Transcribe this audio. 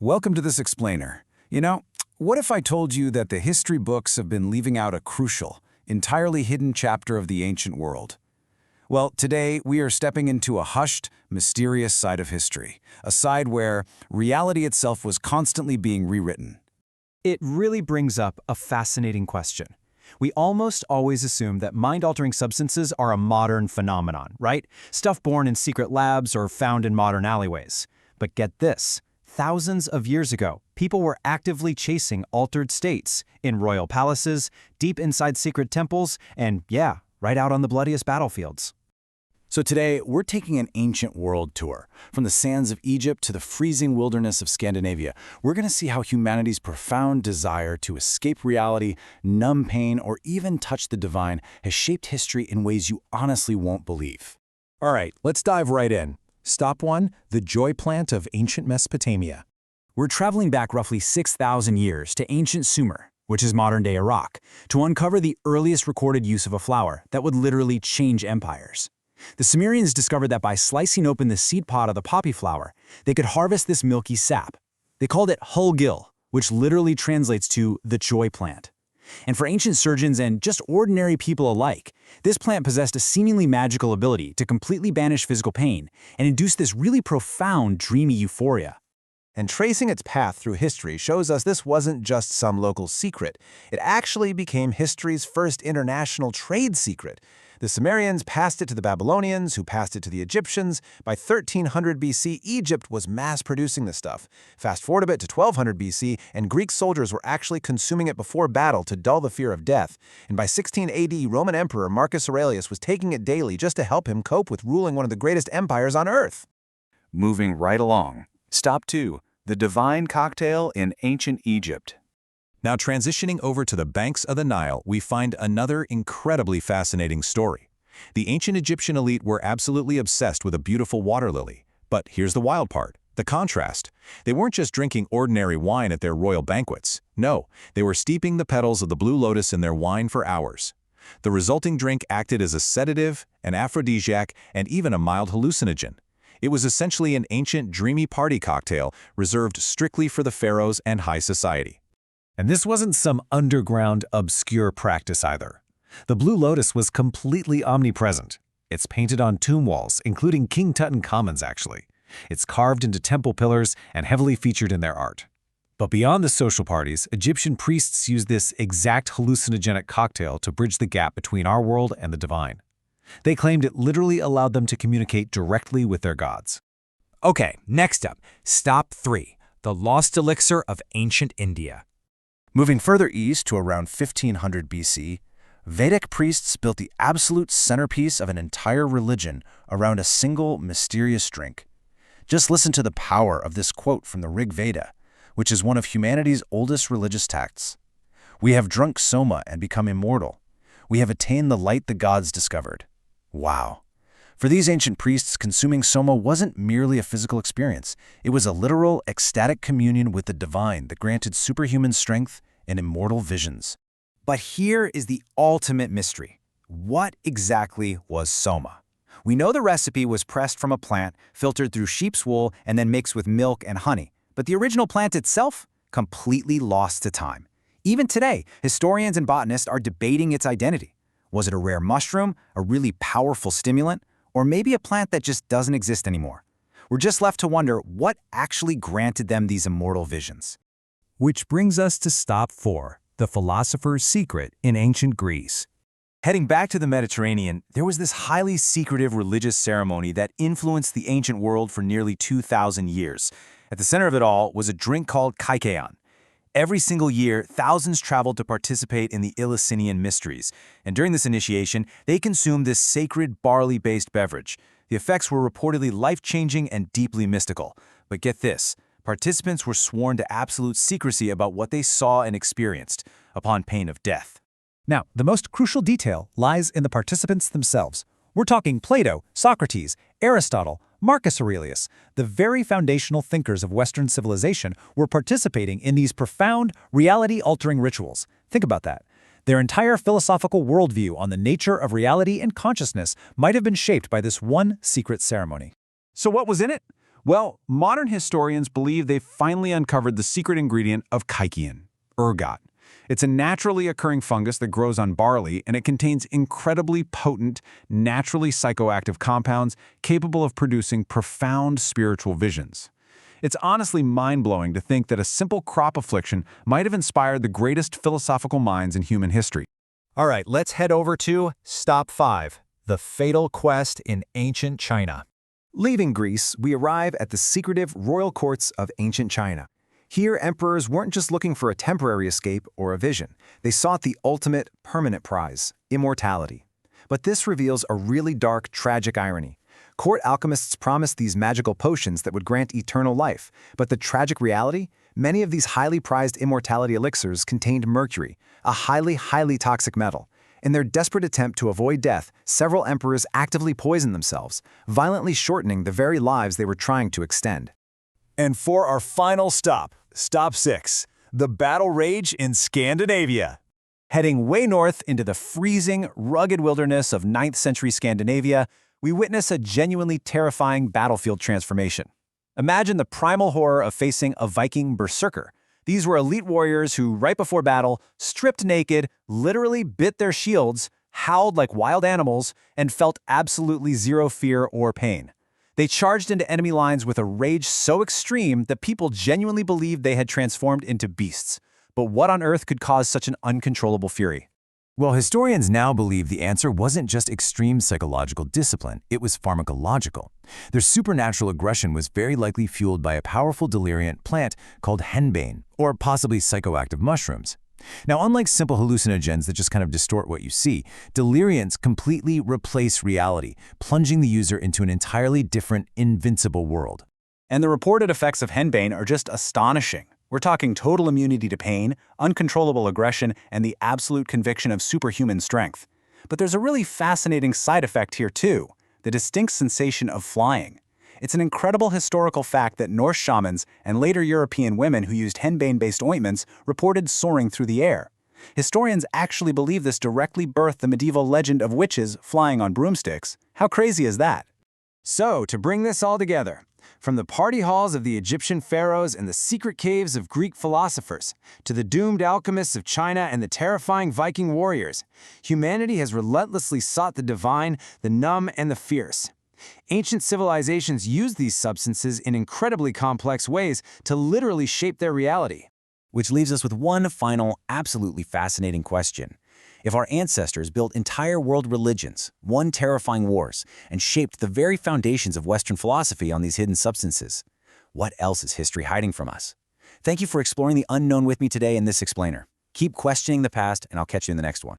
Welcome to this explainer. What if I told you that the history books have been leaving out a crucial, entirely hidden chapter of the ancient world? Well, today we are stepping into a hushed, mysterious side of history, a side where reality itself was constantly being rewritten. It really brings up a fascinating question. We almost always assume that mind-altering substances are a modern phenomenon, right? Stuff born in secret labs or found in modern alleyways. But get this. Thousands of years ago, people were actively chasing altered states in royal palaces, deep inside secret temples, and right out on the bloodiest battlefields. So today, we're taking an ancient world tour. From the sands of Egypt to the freezing wilderness of Scandinavia, we're going to see how humanity's profound desire to escape reality, numb pain, or even touch the divine has shaped history in ways you honestly won't believe. All right, let's dive right in. Stop 1, the joy plant of ancient Mesopotamia. We're traveling back roughly 6,000 years to ancient Sumer, which is modern-day Iraq, to uncover the earliest recorded use of a flower that would literally change empires. The Sumerians discovered that by slicing open the seed pod of the poppy flower, they could harvest this milky sap. They called it hulgil, which literally translates to the joy plant. And for ancient surgeons and just ordinary people alike, this plant possessed a seemingly magical ability to completely banish physical pain and induce this really profound, dreamy euphoria. And tracing its path through history shows us this wasn't just some local secret. It actually became history's first international trade secret. The Sumerians passed it to the Babylonians, who passed it to the Egyptians. By 1300 BC, Egypt was mass-producing the stuff. Fast forward a bit to 1200 BC, and Greek soldiers were actually consuming it before battle to dull the fear of death. And by 16 AD, Roman Emperor Marcus Aurelius was taking it daily just to help him cope with ruling one of the greatest empires on Earth. Moving right along. Stop 2. The divine cocktail in ancient Egypt. Now transitioning over to the banks of the Nile, we find another incredibly fascinating story. The ancient Egyptian elite were absolutely obsessed with a beautiful water lily. But here's the wild part, the contrast. They weren't just drinking ordinary wine at their royal banquets. No, they were steeping the petals of the blue lotus in their wine for hours. The resulting drink acted as a sedative, an aphrodisiac, and even a mild hallucinogen. It was essentially an ancient, dreamy party cocktail reserved strictly for the pharaohs and high society. And this wasn't some underground, obscure practice either. The Blue Lotus was completely omnipresent. It's painted on tomb walls, including King Tutankhamun's actually. It's carved into temple pillars and heavily featured in their art. But beyond the social parties, Egyptian priests used this exact hallucinogenic cocktail to bridge the gap between our world and the divine. They claimed it literally allowed them to communicate directly with their gods. Okay, next up, stop 3, the lost elixir of ancient India. Moving further east to around 1500 BC, Vedic priests built the absolute centerpiece of an entire religion around a single mysterious drink. Just listen to the power of this quote from the Rig Veda, which is one of humanity's oldest religious texts. "We have drunk Soma and become immortal. We have attained the light the gods discovered." Wow. For these ancient priests, consuming Soma wasn't merely a physical experience. It was a literal, ecstatic communion with the divine that granted superhuman strength and immortal visions. But here is the ultimate mystery. What exactly was Soma? We know the recipe was pressed from a plant, filtered through sheep's wool, and then mixed with milk and honey. But the original plant itself? Completely lost to time. Even today, historians and botanists are debating its identity. Was it a rare mushroom, a really powerful stimulant, or maybe a plant that just doesn't exist anymore? We're just left to wonder what actually granted them these immortal visions. Which brings us to stop 4, the philosopher's secret in ancient Greece. Heading back to the Mediterranean, there was this highly secretive religious ceremony that influenced the ancient world for nearly 2,000 years. At the center of it all was a drink called Kykeon. Every single year, thousands traveled to participate in the Eleusinian mysteries, and during this initiation, they consumed this sacred barley-based beverage. The effects were reportedly life-changing and deeply mystical. But get this, participants were sworn to absolute secrecy about what they saw and experienced, upon pain of death. Now, the most crucial detail lies in the participants themselves. We're talking Plato, Socrates, Aristotle, Marcus Aurelius. The very foundational thinkers of Western civilization were participating in these profound, reality-altering rituals. Think about that. Their entire philosophical worldview on the nature of reality and consciousness might have been shaped by this one secret ceremony. So what was in it? Well, modern historians believe they've finally uncovered the secret ingredient of Kykeon, ergot. It's a naturally occurring fungus that grows on barley, and it contains incredibly potent, naturally psychoactive compounds capable of producing profound spiritual visions. It's honestly mind-blowing to think that a simple crop affliction might have inspired the greatest philosophical minds in human history. All right, let's head over to Stop 5, the fatal quest in ancient China. Leaving Greece, we arrive at the secretive royal courts of ancient China. Here, emperors weren't just looking for a temporary escape or a vision. They sought the ultimate, permanent prize, immortality. But this reveals a really dark, tragic irony. Court alchemists promised these magical potions that would grant eternal life, but the tragic reality? Many of these highly prized immortality elixirs contained mercury, a highly toxic metal. In their desperate attempt to avoid death, several emperors actively poisoned themselves, violently shortening the very lives they were trying to extend. And for our final stop, Stop 6, the battle rage in Scandinavia. Heading way north into the freezing, rugged wilderness of 9th century Scandinavia, we witness a genuinely terrifying battlefield transformation. Imagine the primal horror of facing a Viking berserker. These were elite warriors who, right before battle, stripped naked, literally bit their shields, howled like wild animals, and felt absolutely zero fear or pain. They charged into enemy lines with a rage so extreme that people genuinely believed they had transformed into beasts. But what on earth could cause such an uncontrollable fury? Well, historians now believe the answer wasn't just extreme psychological discipline, it was pharmacological. Their supernatural aggression was very likely fueled by a powerful deliriant plant called henbane, or possibly psychoactive mushrooms. Now, unlike simple hallucinogens that just kind of distort what you see, deliriants completely replace reality, plunging the user into an entirely different, invincible world. And the reported effects of henbane are just astonishing. We're talking total immunity to pain, uncontrollable aggression, and the absolute conviction of superhuman strength. But there's a really fascinating side effect here too, the distinct sensation of flying. It's an incredible historical fact that Norse shamans and later European women who used henbane-based ointments reported soaring through the air. Historians actually believe this directly birthed the medieval legend of witches flying on broomsticks. How crazy is that? So, to bring this all together, from the party halls of the Egyptian pharaohs and the secret caves of Greek philosophers, to the doomed alchemists of China and the terrifying Viking warriors, humanity has relentlessly sought the divine, the numb, and the fierce. Ancient civilizations used these substances in incredibly complex ways to literally shape their reality. Which leaves us with one final, absolutely fascinating question. If our ancestors built entire world religions, won terrifying wars, and shaped the very foundations of Western philosophy on these hidden substances, what else is history hiding from us? Thank you for exploring the unknown with me today in this explainer. Keep questioning the past, and I'll catch you in the next one.